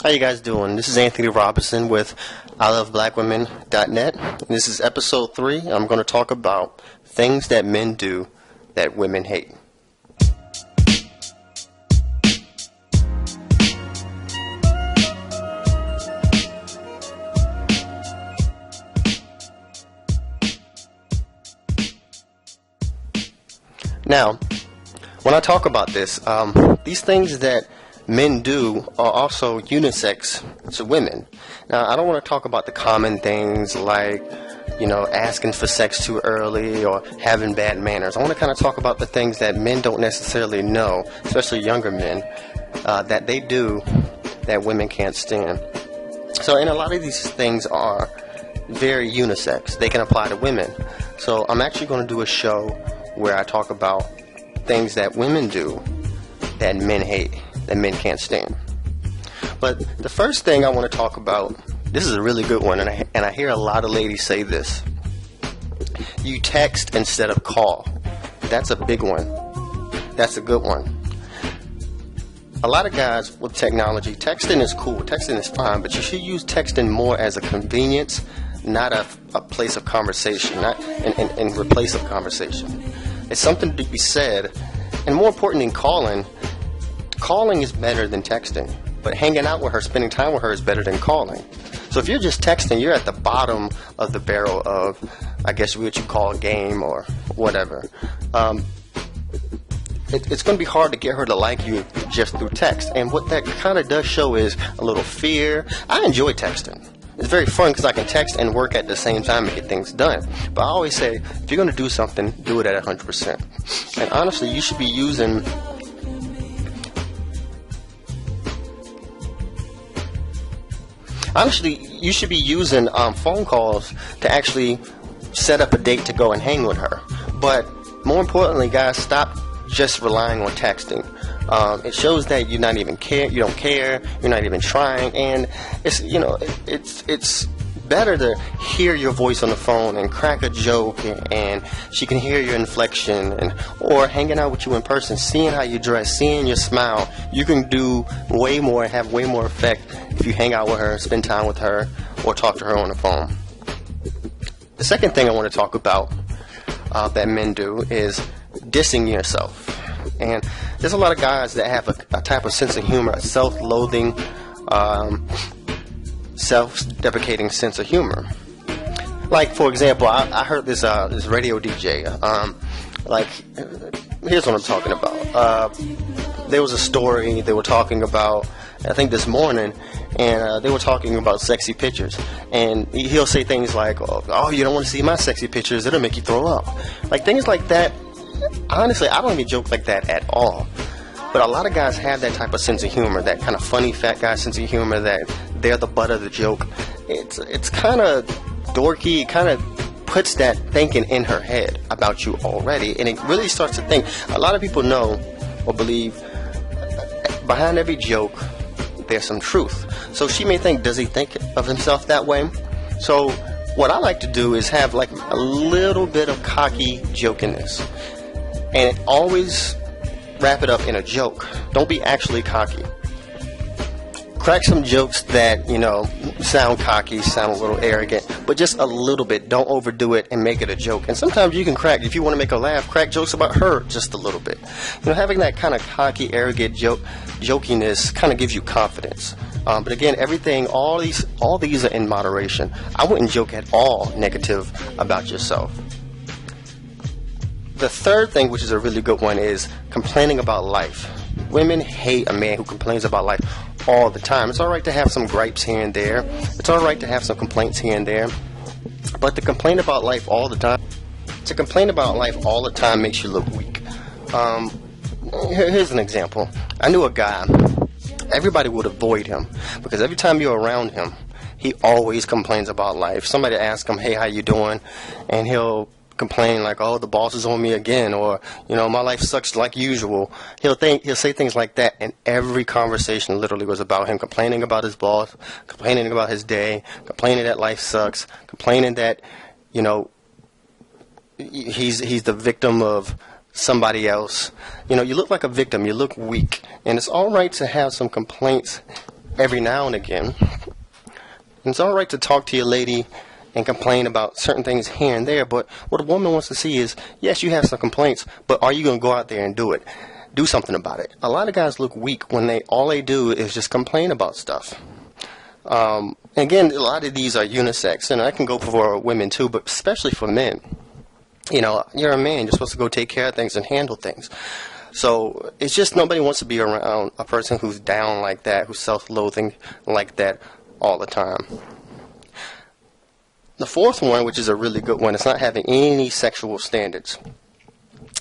How you guys doing? This is Anthony Robinson with ILoveBlackWomen.net. And this is episode 3. I'm going to talk about things that men do that women hate. Now, when I talk about this, these things that men do are also unisex to women. Now, I don't want to talk about the common things like, asking for sex too early or having bad manners. I want to kind of talk about the things that men don't necessarily know, especially younger men, that they do that women can't stand. So, and a lot of these things are very unisex. They can apply to women. So I'm actually going to do a show where I talk about things that women do that men hate, that men can't stand. But the first thing I want to talk about, this is a really good one, and I hear a lot of ladies say this. You text instead of call. That's a big one. That's a good one. A lot of guys with technology, texting is cool, texting is fine, but you should use texting more as a convenience, not a place of conversation, not in replace of conversation. It's something to be said, and more important than calling is better than texting, but hanging out with her, spending time with her is better than calling. So if you're just texting, you're at the bottom of the barrel of, I guess, what you call a game or whatever. It's going to be hard to get her to like you just through text, and what that kind of does show is a little fear. I enjoy texting. It's very fun because I can text and work at the same time and get things done. But I always say, if you're going to do something, do it at 100%. And honestly, you should be using phone calls to actually set up a date to go and hang with her. But more importantly, guys, stop just relying on texting. It shows that you don't care, you're not even trying, and it's better to hear your voice on the phone and crack a joke, and she can hear your inflection, or hanging out with you in person, seeing how you dress, seeing your smile. You can do way more, have way more effect if you hang out with her, spend time with her, or talk to her on the phone. The second thing I want to talk about that men do is dissing yourself. And there's a lot of guys that have a type of sense of humor, a self-loathing, self-deprecating sense of humor. Like, for example, I heard this radio DJ. Here's what I'm talking about. There was a story they were talking about, I think this morning, and they were talking about sexy pictures. And he'll say things like, "Oh, you don't want to see my sexy pictures? It'll make you throw up." Like things like that. Honestly, I don't even joke like that at all. But a lot of guys have that type of sense of humor, that kind of funny fat guy sense of humor, that they're the butt of the joke. It's kind of dorky. It kind of puts that thinking in her head about you already, and it really starts to think. A lot of people know or believe behind every joke there's some truth. So she may think, does he think of himself that way? So what I like to do is have like a little bit of cocky jokiness. And always wrap it up in a joke. Don't be actually cocky. Crack some jokes that, sound cocky, sound a little arrogant, but just a little bit. Don't overdo it and make it a joke. And sometimes you can crack, if you want to make her laugh, crack jokes about her just a little bit. Having that kind of cocky, arrogant jokiness kind of gives you confidence. But again, all these are in moderation. I wouldn't joke at all negative about yourself. The third thing, which is a really good one, is complaining about life. Women hate a man who complains about life all the time. It's all right to have some gripes here and there. It's all right to have some complaints here and there. But to complain about life all the time, makes you look weak. Here's an example. I knew a guy. Everybody would avoid him because every time you're around him, he always complains about life. Somebody asks him, "Hey, how you doing?" And he'll complain like, "Oh, the boss is on me again," or "My life sucks like usual." He'll say things like that, and every conversation literally was about him complaining about his boss, complaining about his day, complaining that life sucks, complaining that he's the victim of somebody else. You look like a victim. You look weak, and it's all right to have some complaints every now and again. And it's all right to talk to your lady and complain about certain things here and there, but what a woman wants to see is, yes, you have some complaints, but are you going to go out there and do it? Do something about it. A lot of guys look weak when all they do is just complain about stuff. Again, a lot of these are unisex, and I can go for women too, but especially for men. You know, you're a man, you're supposed to go take care of things and handle things. So it's just nobody wants to be around a person who's down like that, who's self-loathing like that all the time. The fourth one, which is a really good one, is not having any sexual standards.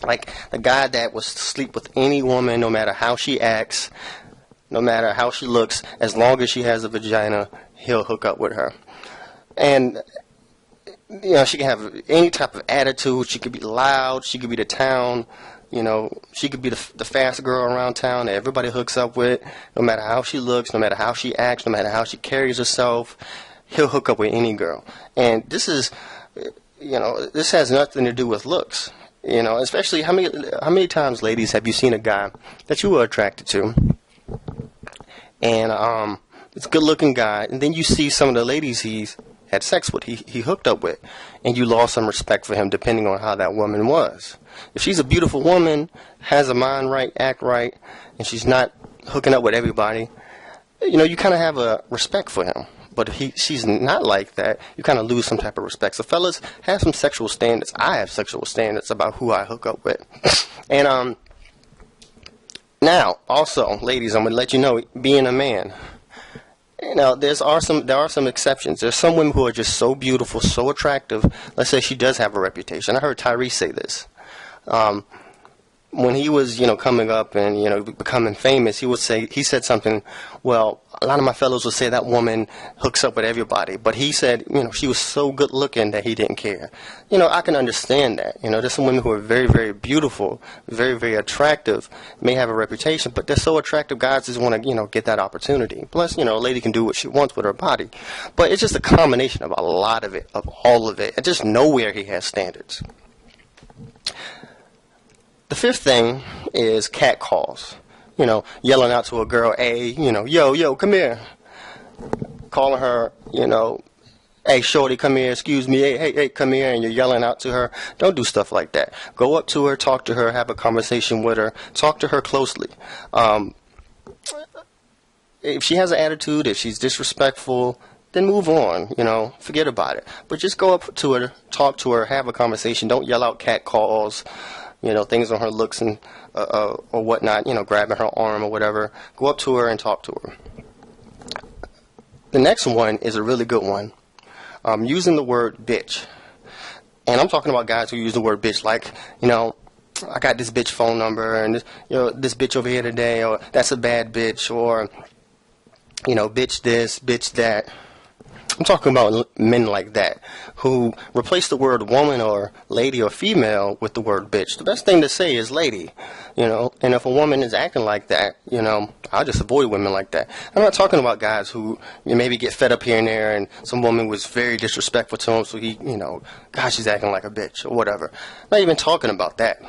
Like the guy that was to sleep with any woman, no matter how she acts, no matter how she looks, as long as she has a vagina, he'll hook up with her. And, you know, she can have any type of attitude. She could be loud. She could be the town. You know, she could be the fast girl around town that everybody hooks up with. No matter how she looks, no matter how she acts, no matter how she carries herself, he'll hook up with any girl. And this is, you know, this has nothing to do with looks. You know, especially how many times, ladies, have you seen a guy that you were attracted to, and it's a good-looking guy, and then you see some of the ladies he's had sex with, he hooked up with, and you lost some respect for him depending on how that woman was. If she's a beautiful woman, has a mind right, act right, and she's not hooking up with everybody, you know, you kind of have a respect for him. But if she's not like that, you kind of lose some type of respect. So fellas, have some sexual standards. I have sexual standards about who I hook up with. And now, also, ladies, I'm going to let you know, being a man, you know, there are some exceptions. There's some women who are just so beautiful, so attractive. Let's say she does have a reputation. I heard Tyrese say this. When he was, you know, coming up and, you know, becoming famous, he said something, well, a lot of my fellows would say that woman hooks up with everybody. But he said, you know, she was so good looking that he didn't care. You know, I can understand that. You know, there's some women who are very, very beautiful, very, very attractive, may have a reputation, but they're so attractive, guys just want to, you know, get that opportunity. Plus, you know, a lady can do what she wants with her body. But it's just a combination of a lot of it, of all of it. And just nowhere he has standards. The fifth thing is cat calls. You know, yelling out to a girl, hey, you know, yo, come here. Calling her, you know, hey, shorty, come here, excuse me, hey, come here, and you're yelling out to her. Don't do stuff like that. Go up to her, talk to her, have a conversation with her, talk to her closely. If she has an attitude, if she's disrespectful, then move on, you know, forget about it. But just go up to her, talk to her, have a conversation. Don't yell out cat calls. You know, things on her looks and or whatnot, you know, grabbing her arm or whatever. Go up to her and talk to her. The next one is a really good one. Using the word bitch. And I'm talking about guys who use the word bitch like, you know, I got this bitch phone number and this, you know, this bitch over here today, or that's a bad bitch, or, you know, bitch this, bitch that. I'm talking about men like that who replace the word woman or lady or female with the word bitch. The best thing to say is lady, you know, and if a woman is acting like that, you know, I'll just avoid women like that. I'm not talking about guys who you maybe get fed up here and there and some woman was very disrespectful to him, so he, you know, gosh, she's acting like a bitch or whatever. I'm not even talking about that.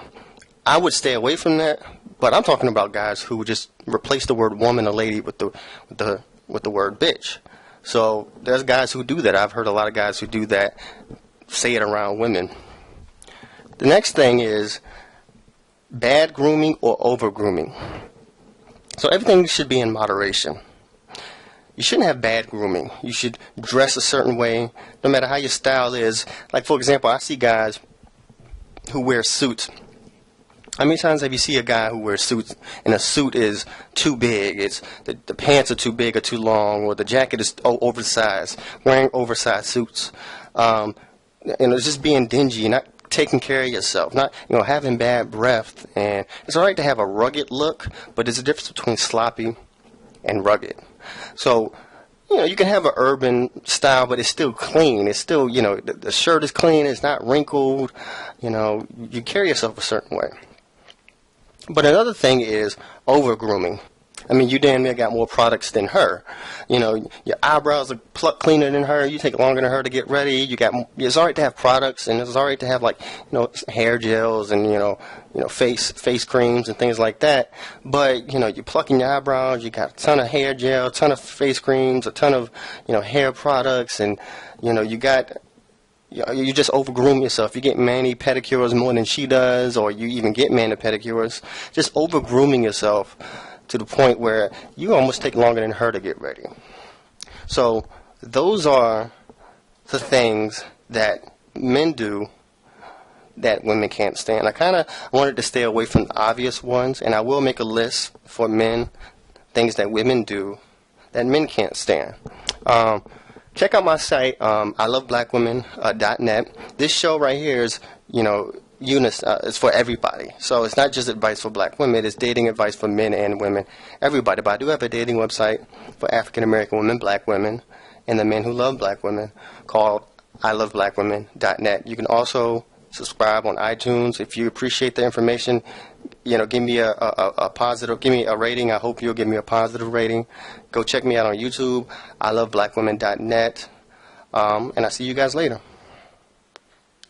I would stay away from that, but I'm talking about guys who would just replace the word woman or lady with the word bitch. So there's guys who do that. I've heard a lot of guys who do that, say it around women. The next thing is bad grooming or over grooming. So everything should be in moderation. You shouldn't have bad grooming. You should dress a certain way, no matter how your style is. Like, for example, I see guys who wear suits. How many times have you seen a guy who wears suits and a suit is too big? It's the pants are too big or too long, or the jacket is oversized, wearing oversized suits. And it's just being dingy, not taking care of yourself, not, you know, having bad breath. And it's all right to have a rugged look, but there's a difference between sloppy and rugged. So, you know, you can have an urban style, but it's still clean. It's still, you know, the shirt is clean. It's not wrinkled. You know, you carry yourself a certain way. But another thing is over grooming. I mean, you damn near got more products than her. You know, your eyebrows are pluck cleaner than her. You take longer than her to get ready. It's all right to have products, and it's all right to have, like, hair gels and face creams and things like that. But you're plucking your eyebrows. You got a ton of hair gel, a ton of face creams, a ton of hair products, and you got. You just overgroom yourself. You get mani pedicures more than she does, or you even get mani pedicures. Just overgrooming yourself to the point where you almost take longer than her to get ready. So those are the things that men do that women can't stand. I wanted to stay away from the obvious ones, and I will make a list for men, things that women do that men can't stand. Check out my site, iloveblackwomen.net. This show right here is, it's for everybody. So it's not just advice for black women, it's dating advice for men and women, everybody. But I do have a dating website for African American women, black women, and the men who love black women called iloveblackwomen.net. You can also subscribe on iTunes. If you appreciate the information, give me a positive, give me a rating. I hope you'll give me a positive rating. Go check me out on YouTube, iloveblackwomen.net, and I'll see you guys later.